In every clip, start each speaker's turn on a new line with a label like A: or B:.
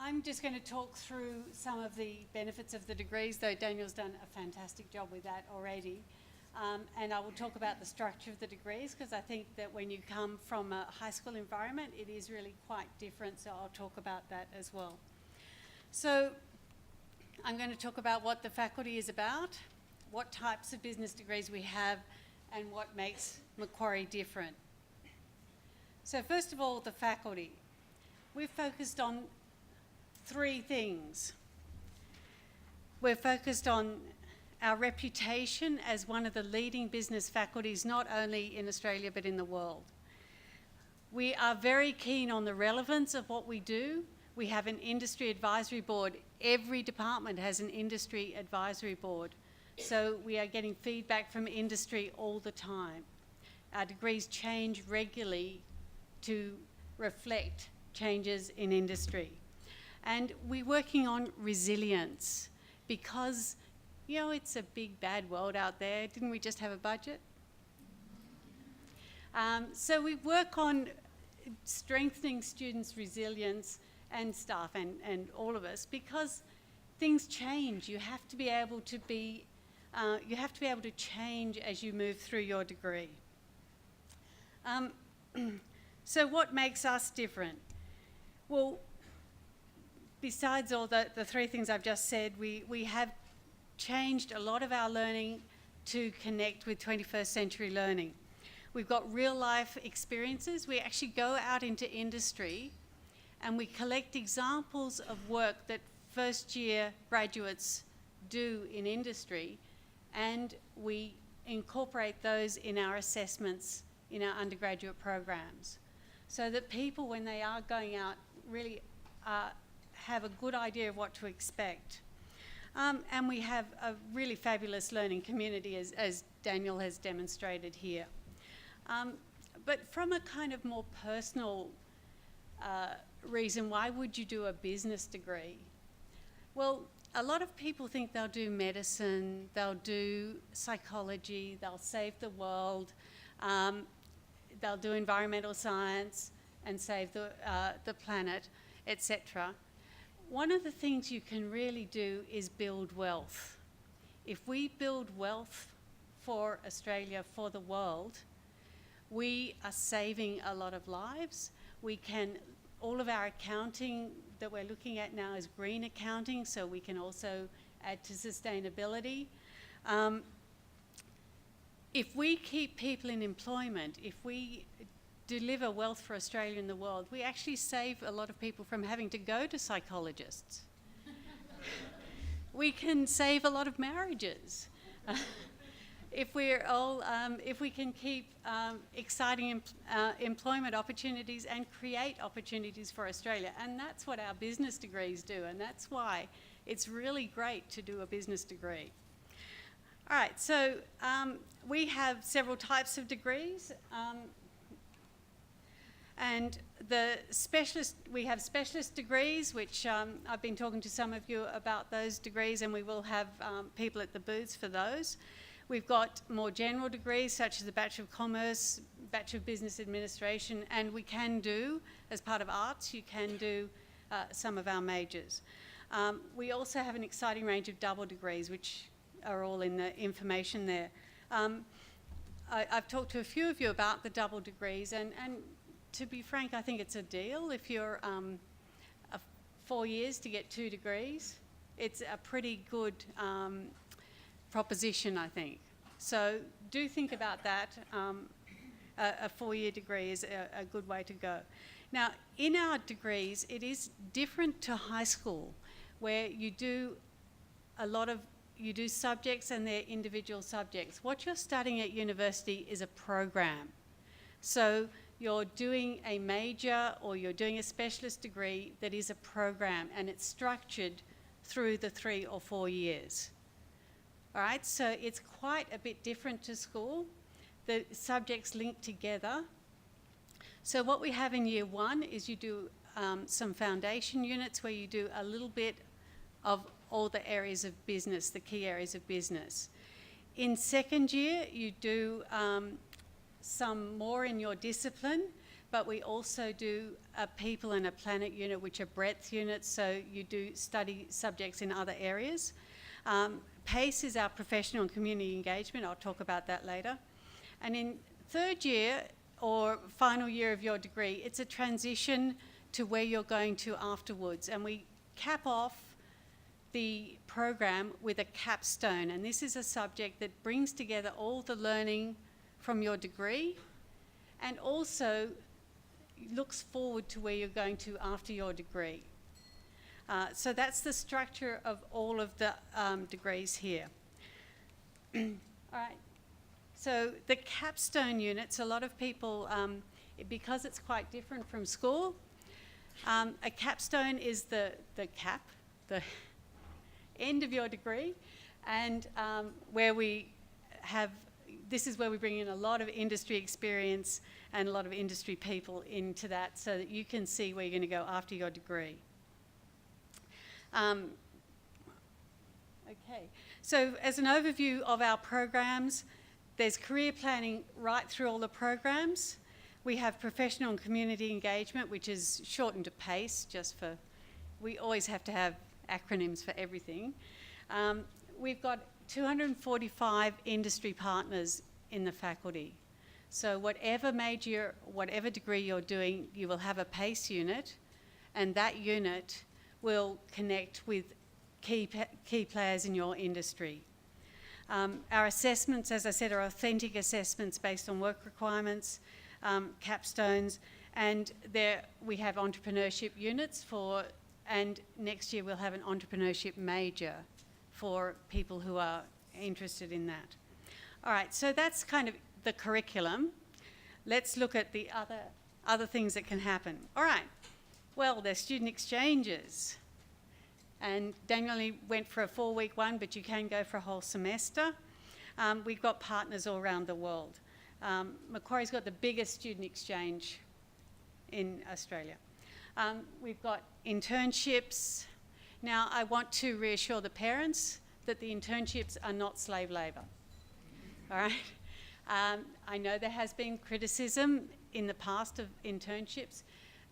A: I'm just going to talk through some of the benefits of the degrees, though Daniel's done a fantastic job with that already. And I will talk about the structure of the degrees, because I think that when you come from a high school environment, it is really quite different, so I'll talk about that as well. So I'm going to talk about what the faculty is about, what types of business degrees we have, and what makes Macquarie different. So first of all, the faculty. We've focused on three things. We're focused on our reputation as one of the leading business faculties, not only in Australia but in the world. We are very keen on the relevance of what we do. We have an industry advisory board. Every department has an industry advisory board. So we are getting feedback from industry all the time. Our degrees change regularly to reflect changes in industry. And we're working on resilience because, you know, it's a big bad world out there. Didn't we just have a budget? So we work on strengthening students' resilience and staff and all of us, because things change. You have to be able to change as you move through your degree. So what makes us different? Well, besides all the three things I've just said, we have changed a lot of our learning to connect with 21st century learning. We've got real life experiences. We actually go out into industry and we collect examples of work that first year graduates do in industry, and we incorporate those in our assessments in our undergraduate programs, so that people, when they are going out, really have a good idea of what to expect. And we have a really fabulous learning community, as Daniel has demonstrated here. But from a kind of more personal reason, why would you do a business degree? Well, a lot of people think they'll do medicine, they'll do psychology, they'll save the world, they'll do environmental science and save the planet, etc. One of the things you can really do is build wealth. If we build wealth for Australia, for the world, we are saving a lot of lives. All of our accounting that we're looking at now is green accounting, so we can also add to sustainability. If we keep people in employment, if we deliver wealth for Australia and the world, we actually save a lot of people from having to go to psychologists. We can save a lot of marriages. If we can keep exciting employment opportunities and create opportunities for Australia. And that's what our business degrees do, and that's why it's really great to do a business degree. All right, so we have several types of degrees. And we have specialist degrees, which I've been talking to some of you about those degrees, and we will have people at the booths for those. We've got more general degrees, such as the Bachelor of Commerce, Bachelor of Business Administration, and we can do, as part of arts, you can do some of our majors. We also have an exciting range of double degrees, which are all in the information there. I've talked to a few of you about the double degrees, and to be frank, I think it's a deal. If you're 4 years to get 2 degrees, it's a pretty good proposition, I think. So do think about that. A 4-year degree is a good way to go. Now, in our degrees, it is different to high school, where you do subjects and they're individual subjects. What you're studying at university is a program. So you're doing a major or you're doing a specialist degree that is a program, and it's structured through the 3 or 4 years. All right, so it's quite a bit different to school. The subjects link together. So what we have in year 1 is you do some foundation units where you do a little bit of all the areas of business, the key areas of business. In second year, you do some more in your discipline, but we also do a people and a planet unit, which are breadth units, so you do study subjects in other areas. PACE is our professional and community engagement. I'll talk about that later. And in third year or final year of your degree, it's a transition to where you're going to afterwards. And we cap off the program with a capstone. And this is a subject that brings together all the learning from your degree and also looks forward to where you're going to after your degree. So that's the structure of all of the degrees here. All right. So the capstone units, a lot of people, because it's quite different from school, a capstone is the cap, the end of your degree, and this is where we bring in a lot of industry experience and a lot of industry people into that so that you can see where you're going to go after your degree. Okay, so as an overview of our programs, there's career planning right through all the programs. We have professional and community engagement, which is shortened to PACE, we always have to have acronyms for everything. We've got 245 industry partners in the faculty. So whatever major, whatever degree you're doing, you will have a PACE unit, and that unit will connect with key players in your industry. Our assessments, as I said, are authentic assessments based on work requirements, capstones, and there we have entrepreneurship units and next year we'll have an entrepreneurship major for people who are interested in that. All right, so that's kind of the curriculum. Let's look at the other things that can happen. All right, well, there's student exchanges. And Daniel only went for a 4-week one, but you can go for a whole semester. We've got partners all around the world. Macquarie's got the biggest student exchange in Australia. We've got internships. Now, I want to reassure the parents that the internships are not slave labour. All right? I know there has been criticism in the past of internships.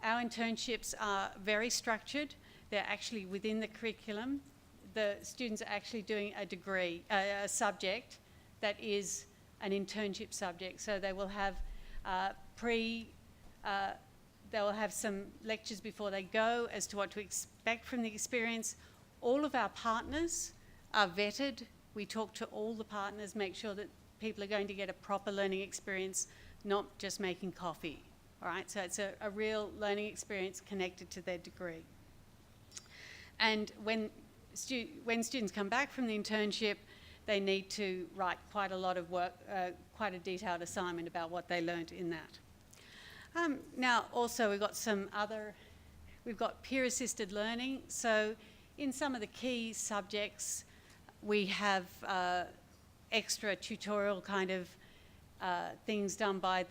A: Our internships are very structured. They're actually within the curriculum. The students are actually doing a degree, a subject that is an internship subject. So they will have they will have some lectures before they go as to what to expect from the experience. All of our partners are vetted. We talk to all the partners, make sure that people are going to get a proper learning experience, not just making coffee. All right, so it's a real learning experience connected to their degree. And when students come back from the internship, they need to write quite a lot of work, quite a detailed assignment about what they learned in that. Now, also we've got peer-assisted learning. So in some of the key subjects, we have extra tutorial kind of things done by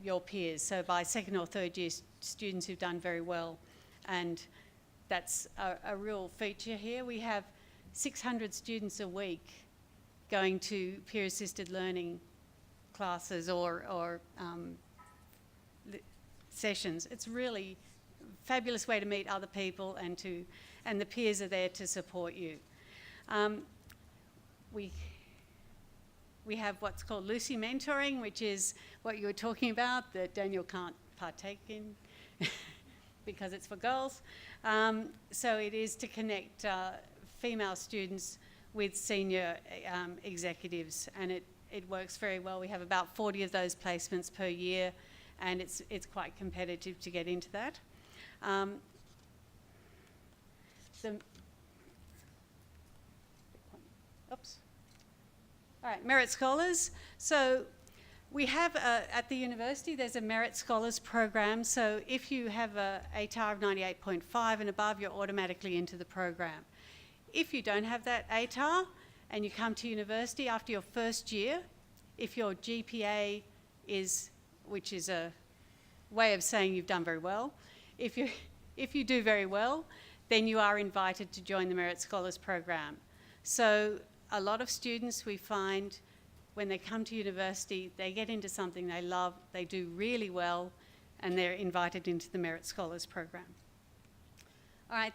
A: your peers. So by second or third year students who've done very well. And that's a real feature here. We have 600 students a week going to peer-assisted learning classes or sessions. It's really a fabulous way to meet other people and the peers are there to support you. We have what's called Lucy mentoring, which is what you were talking about that Daniel can't partake in because it's for girls. So it is to connect female students with senior executives, and it works very well. We have about 40 of those placements per year, and it's quite competitive to get into that. All right, Merit Scholars. So we have at the university, there's a Merit Scholars program. So if you have a ATAR of 98.5 and above, you're automatically into the program. If you don't have that ATAR and you come to university after your first year, if your GPA which is a way of saying you've done very well, if you do very well, then you are invited to join the Merit Scholars program. So a lot of students we find when they come to university, they get into something they love, they do really well, and they're invited into the Merit Scholars program. All right,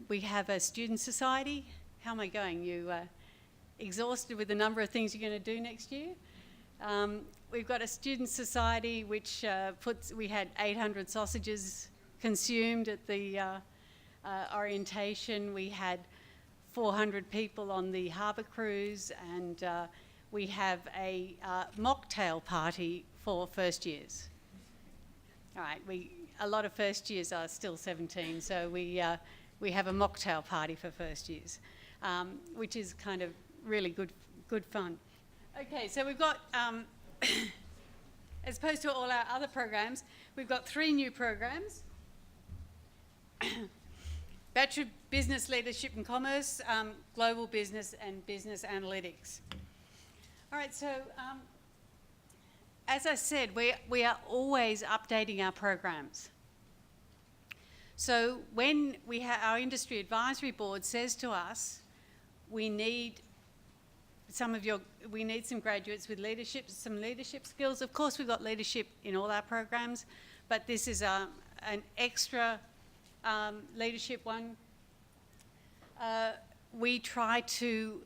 A: we have a student society. How am I going? You exhausted with the number of things you're going to do next year? We've got a student society which we had 800 sausages consumed at the orientation. We had 400 people on the harbour cruise, and we have a mocktail party for first years. All right, a lot of first years are still 17, so we have a mocktail party for first years, which is kind of really good fun. Okay, so we've got, as opposed to all our other programs, we've got 3 new programs. Bachelor of Business Leadership and Commerce, Global Business and Business Analytics. All right, so as I said, we are always updating our programs. So when our industry advisory board says to us, we need some graduates with some leadership skills. Of course, we've got leadership in all our programs, but this is an extra leadership one. We try to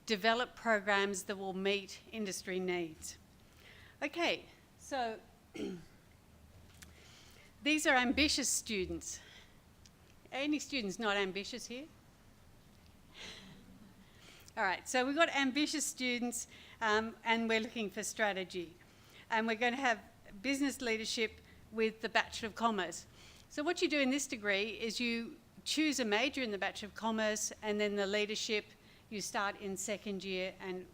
A: develop programs that will meet industry needs. Okay, so these are ambitious students. Any students not ambitious here? All right, so we've got ambitious students and we're looking for strategy. And we're going to have business leadership with the Bachelor of Commerce. So what you do in this degree is you choose a major in the Bachelor of Commerce, and then the leadership you start in second year, and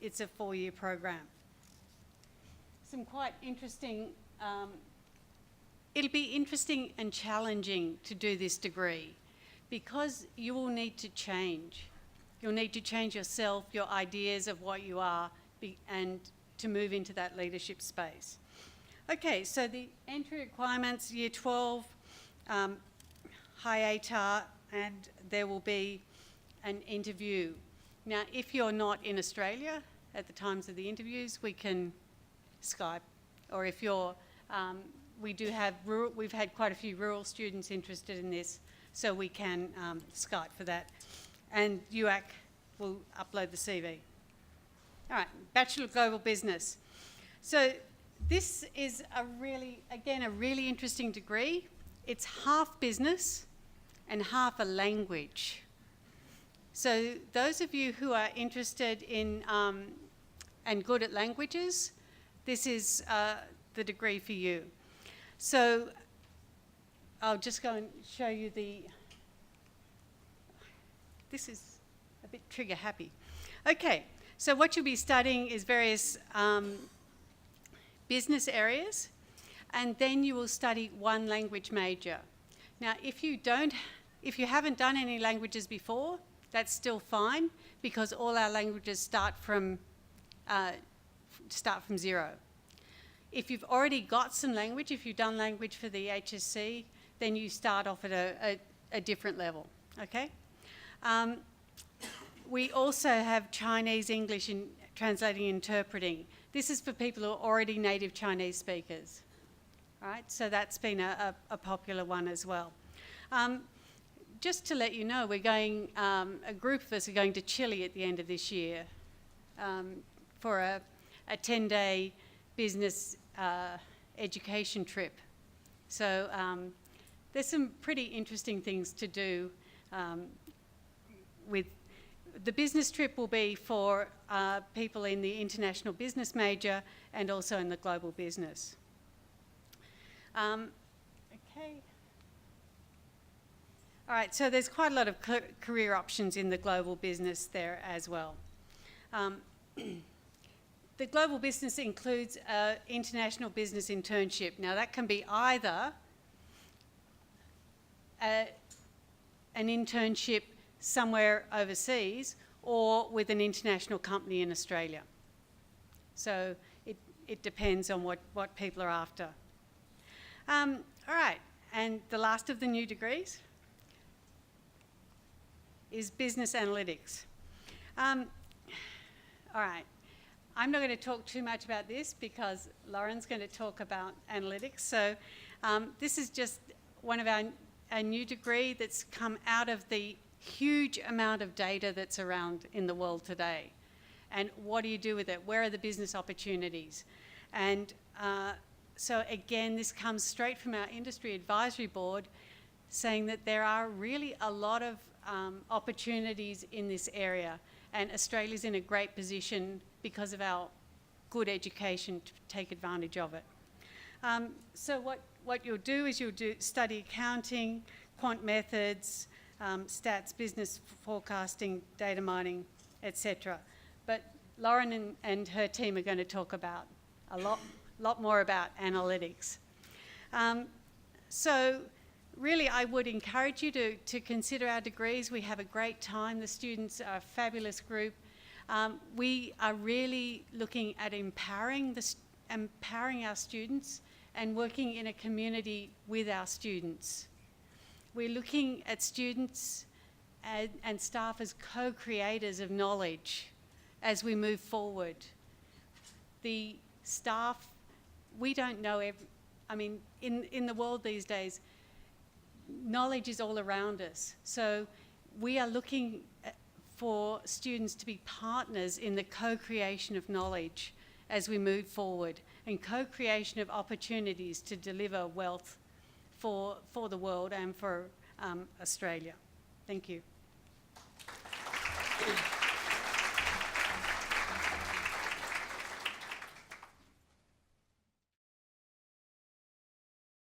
A: it's a 4-year program. Some quite interesting, it'll be interesting and challenging to do this degree because you will need to change. You'll need to change yourself, your ideas of what you are, and to move into that leadership space. Okay, so the entry requirements, Year 12, high ATAR, and there will be an interview. Now, if you're not in Australia at the times of the interviews, we can Skype, or if you're, we've had quite a few rural students interested in this, so we can Skype for that. And UAC will upload the CV. All right, Bachelor of Global Business. So this is a really interesting degree. It's half business and half a language. So those of you who are interested in and good at languages, this is the degree for you. So I'll just go and show you this is a bit trigger happy. Okay, so what you'll be studying is various business areas, and then you will study one language major. Now, if you haven't done any languages before, that's still fine, because all our languages start from zero. If you've already got some language, if you've done language for the HSC, then you start off at a different level, okay? We also have Chinese, English, and translating and interpreting. This is for people who are already native Chinese speakers, all right? So that's been a popular one as well. Just to let you know, we're going, a group of us are going to Chile at the end of this year for a 10-day business education trip. So there's some pretty interesting things to do with the business trip. Will be for people in the international business major and also in the global business. Okay. All right, so there's quite a lot of career options in the global business there as well. The global business includes an international business internship. Now that can be either an internship somewhere overseas or with an international company in Australia. So it depends on what people are after. All right, and the last of the new degrees is business analytics. All right, I'm not going to talk too much about this because Lauren's going to talk about analytics. So this is just one of our new degree that's come out of the huge amount of data that's around in the world today. And what do you do with it? Where are the business opportunities? And so again, this comes straight from our industry advisory board, saying that there are really a lot of opportunities in this area, and Australia's in a great position because of our good education to take advantage of it. So what you'll do is study accounting, quant methods, stats, business forecasting, data mining, etc. But Lauren and her team are going to talk about a lot more about analytics. So really, I would encourage you to consider our degrees. We have a great time. The students are a fabulous group. We are really looking at empowering our students and working in a community with our students. We're looking at students and staff as co-creators of knowledge as we move forward. The staff, we don't know in the world these days, knowledge is all around us. So we are looking for students to be partners in the co-creation of knowledge as we move forward, and co-creation of opportunities to deliver wealth for the world and for Australia. Thank you.